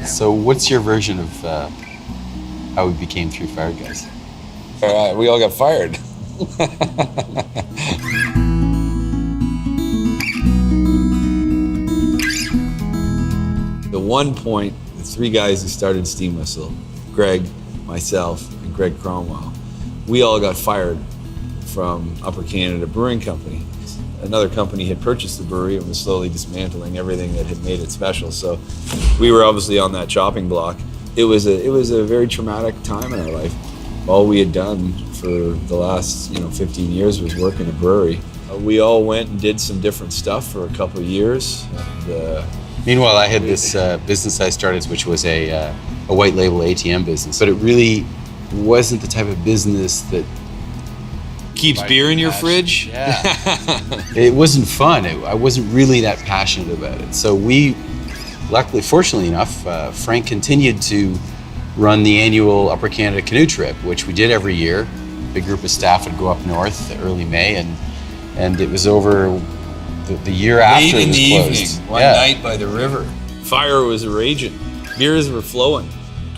So what's your version of how we became three fired guys? We all got fired. At one point, the three guys who started Steam Whistle, Greg, myself, and Greg Cromwell, we all got fired from Upper Canada Brewing Company. Another company had purchased the brewery and was slowly dismantling everything that had made it special. So we were obviously on that chopping block. It was a very traumatic time in our life. All we had done for the last 15 years was work in a brewery. We all went and did some different stuff for a couple of years. And, meanwhile, I had this business I started, which was a white label ATM business, but it really wasn't the type of business that keeps beer in your fridge. Yeah. It wasn't fun. I wasn't really that passionate about it. So we, luckily, fortunately enough, Frank continued to run the annual Upper Canada canoe trip, which we did every year. A big group of staff would go up north early May, and it was over the year after it was closed. Evening, one night by the river. Fire was raging. Beers were flowing.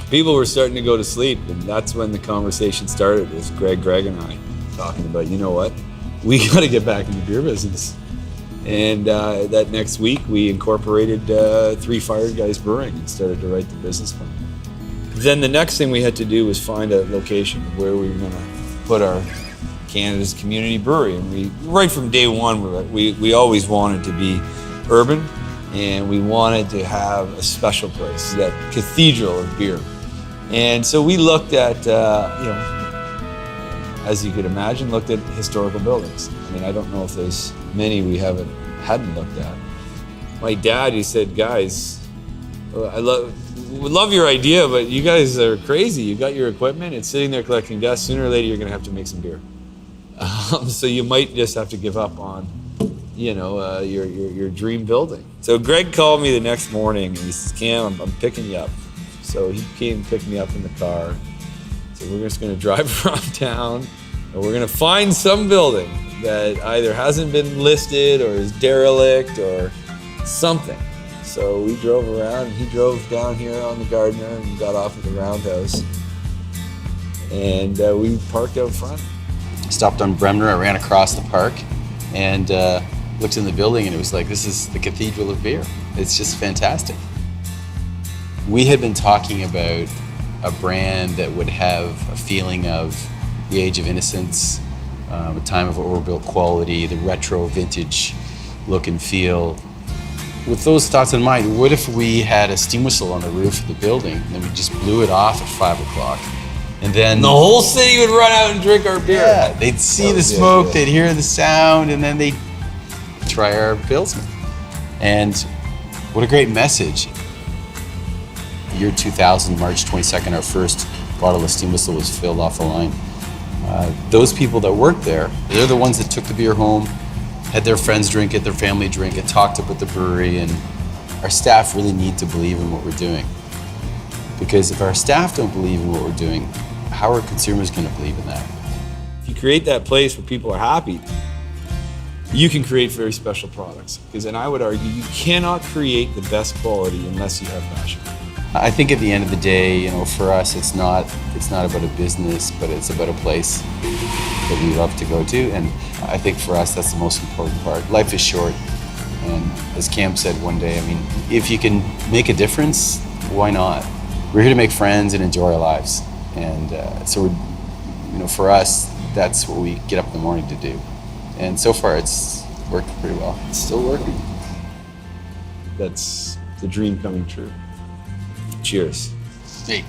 People were starting to go to sleep, and that's when the conversation started. It was Greg and I talking about, you know what, we got to get back in the beer business. And that next week, we incorporated Three Fired Guys Brewing and started to write the business plan. Then the next thing we had to do was find a location where we were going to put our Canada's community brewery. And we, right from day one, we always wanted to be urban, and we wanted to have a special place, that cathedral of beer. And so we looked at, as you could imagine, looked at historical buildings. I mean, I don't know if there's many we hadn't looked at. My dad, he said, guys, would love your idea, but you guys are crazy. You got your equipment, it's sitting there collecting dust. Sooner or later, you're gonna have to make some beer. So you might just have to give up on, your dream building. So Greg called me the next morning and he says, Cam, I'm picking you up. So he came and picked me up in the car. So we're just gonna drive around town and we're gonna find some building that either hasn't been listed or is derelict or something. So we drove around, and he drove down here on the Gardner and got off at the Roundhouse. And we parked out front. Stopped on Bremner, I ran across the park and looked in the building, and it was like, this is the cathedral of beer. It's just fantastic. We had been talking about a brand that would have a feeling of the age of innocence, a time of overbuilt quality, the retro vintage look and feel. With those thoughts in mind, what if we had a steam whistle on the roof of the building and then we just blew it off at 5 o'clock? And then the whole city would run out and drink our beer. Yeah, they'd see the smoke, they'd hear the sound, and then they'd try our Pilsner. And what a great message. Year 2000, March 22nd, our first bottle of steam whistle was filled off the line. Those people that worked there, they're the ones that took the beer home, had their friends drink it, their family drink it, talked about the brewery, and our staff really need to believe in what we're doing. Because if our staff don't believe in what we're doing, how are consumers going to believe in that? If you create that place where people are happy, you can create very special products. Because then I would argue you cannot create the best quality unless you have passion. I think at the end of the day, for us, it's not about a business, but it's about a place that we love to go to. And I think for us, that's the most important part. Life is short. And as Cam said one day, if you can make a difference, why not? We're here to make friends and enjoy our lives. And so for us, that's what we get up in the morning to do. And so far, it's worked pretty well. It's still working. That's the dream coming true. Cheers. Hey.